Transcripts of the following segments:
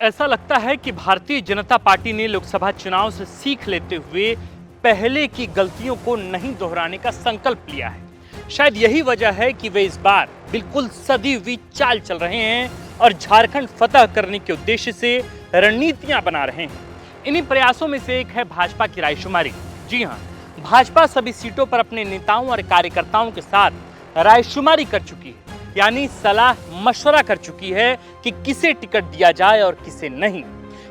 ऐसा लगता है कि भारतीय जनता पार्टी ने लोकसभा चुनाव से सीख लेते हुए पहले की गलतियों को नहीं दोहराने का संकल्प लिया है। शायद यही वजह है कि वे इस बार बिल्कुल सदी हुई चाल चल रहे हैं और झारखंड फतह करने के उद्देश्य से रणनीतियां बना रहे हैं। इन्हीं प्रयासों में से एक है भाजपा की रायशुमारी। जी हां, भाजपा सभी सीटों पर अपने नेताओं और कार्यकर्ताओं के साथ रायशुमारी कर चुकी है, यानी सलाह मशवरा कर चुकी है कि किसे टिकट दिया जाए और किसे नहीं।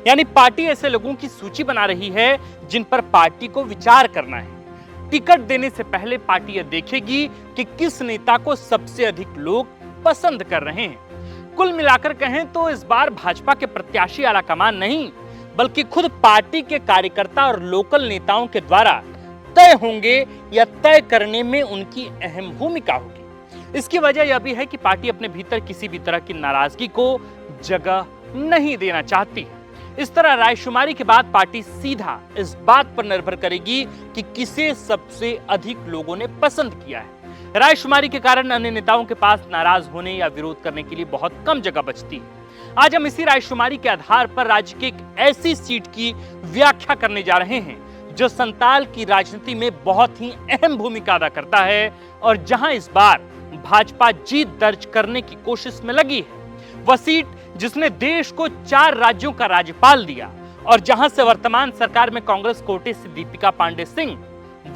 यानी पार्टी ऐसे लोगों की सूची बना रही है जिन पर पार्टी को विचार करना है। टिकट देने से पहले पार्टी यह देखेगी कि किस नेता को सबसे अधिक लोग पसंद कर रहे हैं। कुल मिलाकर कहें तो इस बार भाजपा के प्रत्याशी आलाकमान नहीं, बल्कि खुद पार्टी के कार्यकर्ता और लोकल नेताओं के द्वारा तय होंगे या तय करने में उनकी अहम भूमिका होगी। इसकी वजह यह भी है कि पार्टी अपने भीतर किसी भी तरह की नाराजगी को जगह नहीं देना चाहती। इस तरह रायशुमारी के बाद पार्टी सीधा इस बात पर निर्भर करेगी कि किसे सबसे अधिक लोगों ने पसंद किया है। रायशुमारी के कारण अन्य नेताओं के पास नाराज होने या विरोध करने के लिए बहुत कम जगह बचती है। आज हम इसी रायशुमारी के आधार पर राज्य की एक ऐसी सीट की व्याख्या करने जा रहे हैं जो संताल की राजनीति में बहुत ही अहम भूमिका अदा करता है और जहां इस बार भाजपा जीत दर्ज करने की कोशिश में लगी है। वह सीट जिसने देश को 4 राज्यों का राज्यपाल दिया और जहां से वर्तमान सरकार में कांग्रेस कोटे से दीपिका पांडे सिंह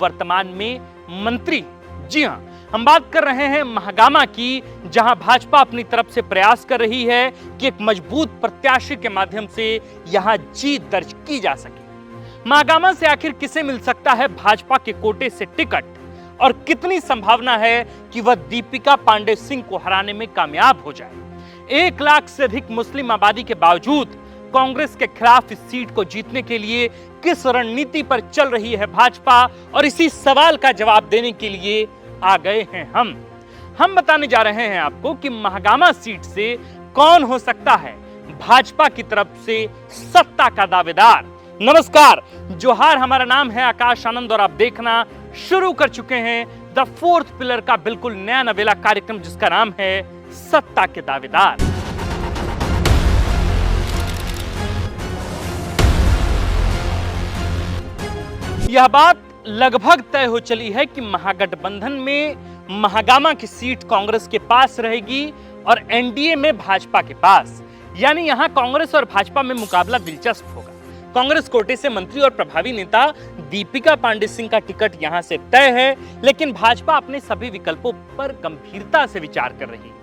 वर्तमान में मंत्री। जी हां, हम बात कर रहे हैं महागामा की, जहां भाजपा अपनी तरफ से प्रयास कर रही है कि एक मजबूत प्रत्याशी के माध्यम से यहां जीत दर्ज की जा सके। महागामा से आखिर किसे मिल सकता है भाजपा के कोटे से टिकट और कितनी संभावना है कि वह दीपिका पांडे सिंह को हराने में कामयाब हो जाए। 1 लाख से अधिक मुस्लिम आबादी के बावजूद कांग्रेस के खिलाफ इस सीट को जीतने के लिए किस रणनीति पर चल रही है भाजपा, और इसी सवाल का जवाब देने के लिए आ गए हैं हम बताने जा रहे हैं आपको कि महागामा सीट से कौन हो सकता है भाजपा की तरफ से सत्ता का दावेदार। नमस्कार, जोहार, हमारा नाम है आकाश आनंद और आप देखना शुरू कर चुके हैं द फोर्थ पिलर का बिल्कुल नया नवेला कार्यक्रम जिसका नाम है सत्ता के दावेदार। यह बात लगभग तय हो चली है कि महागठबंधन में महागामा की सीट कांग्रेस के पास रहेगी और एनडीए में भाजपा के पास। यानी यहां कांग्रेस और भाजपा में मुकाबला दिलचस्प होगा। कांग्रेस कोटे से मंत्री और प्रभावी नेता दीपिका पांडे सिंह का टिकट यहां से तय है, लेकिन भाजपा अपने सभी विकल्पों पर गंभीरता से विचार कर रही है।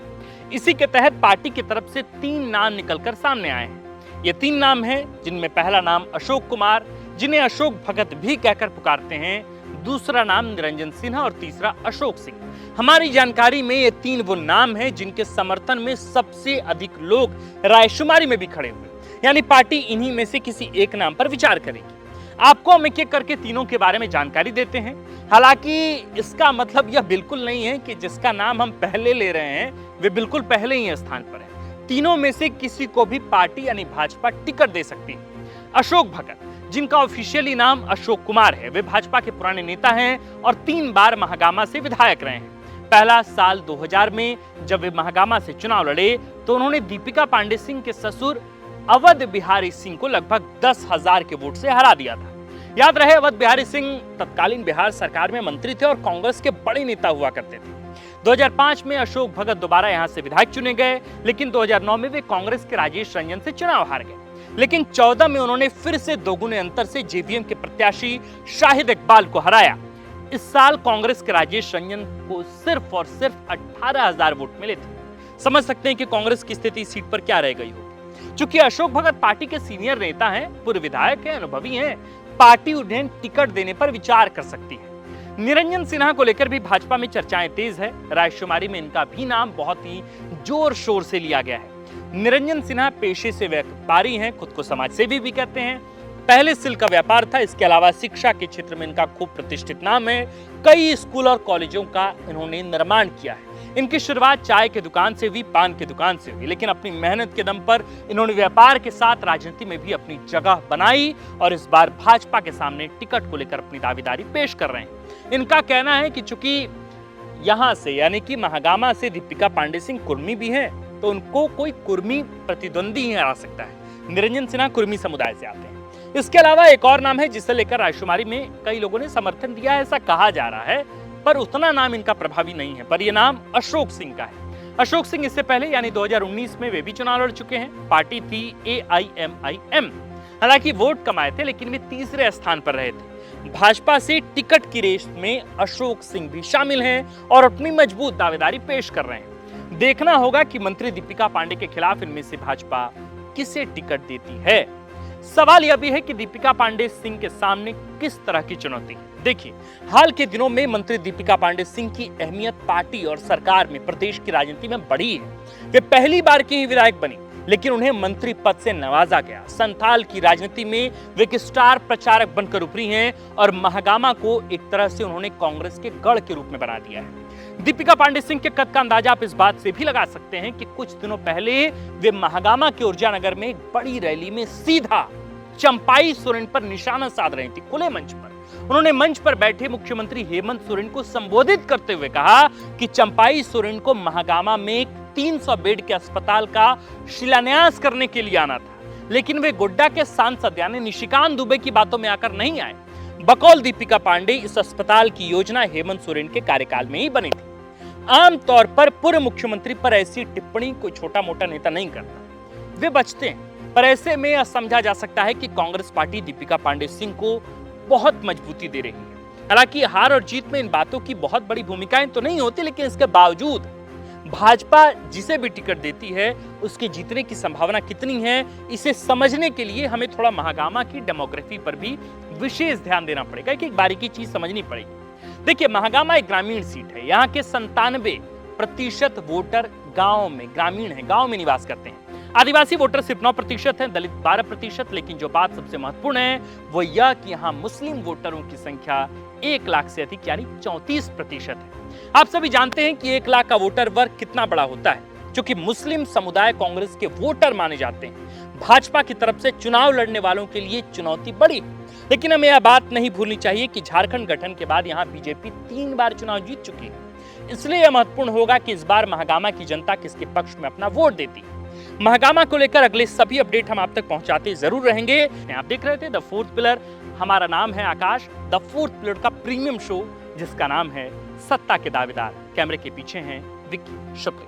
इसी के तहत पार्टी की तरफ से 3 नाम निकलकर सामने आए हैं। ये 3 नाम हैं, जिनमें पहला नाम अशोक कुमार, जिन्हें अशोक भगत भी कहकर पुकारते हैं, दूसरा नाम निरंजन सिन्हा और तीसरा अशोक सिंह। हमारी जानकारी में ये 3 वो नाम हैं जिनके समर्थन में सबसे अधिक लोग रायशुमारी में भी खड़े हुए। यानी पार्टी इन्हीं में से किसी एक नाम पर विचार करेगी। आपको हम एक एक करके तीनों के बारे में जानकारी देते हैं। हालांकि इसका मतलब यह बिल्कुल नहीं है कि जिसका नाम हम पहले ले रहे हैं वे बिल्कुल पहले ही स्थान पर है। तीनों में से किसी को भी पार्टी यानी भाजपा टिकट दे सकती है। अशोक भगत, जिनका ऑफिशियली नाम अशोक कुमार है, वे भाजपा के पुराने नेता हैं और 3 बार महागामा से विधायक रहे हैं। पहला साल 2000 में जब वे महागामा से चुनाव लड़े तो उन्होंने दीपिका पांडे सिंह के ससुर अवध बिहारी सिंह को लगभग 10,000 के वोट से हरा दिया था। याद रहे, अवध बिहारी सिंह तत्कालीन बिहार सरकार में मंत्री थे और कांग्रेस के बड़े नेता हुआ करते थे। 2005 में अशोक भगत दोबारा यहां से विधायक चुने गए, लेकिन 2009 में वे कांग्रेस के राजेश रंजन से चुनाव हार गए। लेकिन 14 में उन्होंने फिर से दोगुने अंतर से जेवीएम के प्रत्याशी शाहिद इकबाल को हराया। इस साल कांग्रेस के राजेश रंजन को सिर्फ और सिर्फ 18,000 वोट मिले थे। समझ सकते हैं कि कांग्रेस की स्थिति सीट पर क्या रह गई हो। चूंकि अशोक भगत पार्टी के सीनियर नेता हैं, पूर्व विधायक हैं, अनुभवी हैं, पार्टी उन्हें टिकट देने पर विचार कर सकती है। निरंजन सिन्हा को लेकर भी भाजपा में चर्चाएं तेज है। रायशुमारी में इनका भी नाम बहुत ही जोर शोर से लिया गया है। निरंजन सिन्हा पेशे से व्यापारी हैं, खुद को समाजसेवी भी कहते हैं। पहले सिल्क का व्यापार था। इसके अलावा शिक्षा के क्षेत्र में इनका खूब प्रतिष्ठित नाम है। कई स्कूल और कॉलेजों का इन्होंने निर्माण किया है। इनकी शुरुआत चाय की दुकान से हुई, पान की दुकान से हुई, लेकिन अपनी मेहनत के दम पर इन्होंने व्यापार के साथ राजनीति में भी अपनी जगह बनाई और इस बार भाजपा के सामने टिकट को लेकर अपनी दावेदारी पेश कर रहे हैं। इनका कहना है कि चूंकि यहां से यानी कि महागामा से दीपिका पांडे सिंह कुर्मी भी हैं, तो उनको कोई कुर्मी प्रतिद्वंदी ही हरा सकता है। निरंजन सिन्हा कुर्मी समुदाय से आते हैं। इसके अलावा एक और नाम है जिसे लेकर रायशुमारी में कई लोगों ने समर्थन दिया है, ऐसा कहा जा रहा है, पर उतना नाम इनका प्रभावी नहीं है। पर यह नाम अशोक सिंह का है। अशोक सिंह इससे पहले यानी 2019 में वे भी चुनाव लड़ चुके हैं। पार्टी थी AIMIM। हालांकि वोट कम आए थे, लेकिन वे तीसरे स्थान पर रहे थे। भाजपा से टिकट की रेस में अशोक सिंह भी शामिल हैं और अपनी मजबूत दावेदारी पेश कर रहे हैं। देखना होगा कि मंत्री दीपिका पांडे के खिलाफ इनमें से भाजपा किसे टिकट देती है। सवाल यह भी है कि दीपिका पांडे सिंह के सामने किस तरह की चुनौती है। देखिए, हाल के दिनों में मंत्री दीपिका पांडे सिंह की अहमियत पार्टी और सरकार में, प्रदेश की राजनीति में बढ़ी है। वे पहली बार की ही विधायक बनी, लेकिन उन्हें मंत्री पद से नवाजा गया। संथाल की राजनीति में वे एक स्टार प्रचारक बनकर उभरी हैं और महागामा को एक तरह से उन्होंने कांग्रेस के गढ़ के रूप में बना दिया है। दीपिका पांडे सिंह के कद का अंदाजा आप इस बात से भी लगा सकते हैं कि कुछ दिनों पहले वे महागामा के ऊर्जा नगर में एक बड़ी रैली में सीधा चंपाई सोरेन पर निशाना साध रही थी। खुले मंच पर उन्होंने मंच पर बैठे मुख्यमंत्री हेमंत सोरेन को संबोधित करते हुए कहा कि चंपाई सोरेन को महागामा में 300 बेड के अस्पताल का शिलान्यास करने के लिए आना था, लेकिन वे गोड्डा के सांसद यानी निशिकांत दुबे की बातों में आकर नहीं आए। बकौल दीपिका पांडे, इस अस्पताल की योजना हेमंत सोरेन के कार्यकाल में ही बनी थी। आमतौर पर पूर्व मुख्यमंत्री पर ऐसी टिप्पणी कोई छोटा मोटा नेता नहीं करता, वे बचते हैं। पर ऐसे में यह समझा जा सकता है कि कांग्रेस पार्टी दीपिका पांडे सिंह को बहुत मजबूती दे रही है। हालांकि हार और जीत में इन बातों की बहुत बड़ी भूमिकाएं तो नहीं होती, लेकिन इसके बावजूद भाजपा जिसे भी टिकट देती है उसके जीतने की संभावना कितनी है, इसे समझने के लिए हमें थोड़ा महागामा की डेमोग्राफी पर भी विशेष ध्यान देना पड़ेगा कि एक बारीकी चीज समझनी पड़ेगी। देखिए, महागामा एक ग्रामीण सीट है। यहाँ के 97% वोटर गांव में ग्रामीण है, गांव में निवास करते हैं। आदिवासी वोटर सिर्फ 9% हैं, दलित 12%। लेकिन जो बात सबसे महत्वपूर्ण है वो यह कि यहाँ मुस्लिम वोटरों की संख्या 1 लाख से अधिक यानी 34% है। आप सभी जानते हैं कि 1 लाख का वोटर वर्ग कितना बड़ा होता है, क्योंकि मुस्लिम समुदाय कांग्रेस के वोटर माने जाते हैं। भाजपा की तरफ से चुनाव लड़ने वालों के लिए चुनौती बड़ी, लेकिन हमें यह बात नहीं भूलनी चाहिए कि झारखंड गठन के बाद यहाँ बीजेपी 3 बार चुनाव जीत चुकी है। इसलिए यह महत्वपूर्ण होगा कि इस बार महागामा की जनता किसके पक्ष में अपना वोट देती है। महागामा को लेकर अगले सभी अपडेट हम आप तक पहुंचाते जरूर रहेंगे। आप देख रहे थे द फोर्थ पिलर। हमारा नाम है आकाश। द फोर्थ पिलर का प्रीमियम शो जिसका नाम है सत्ता के दावेदार। कैमरे के पीछे हैं विक्की शुक्ला।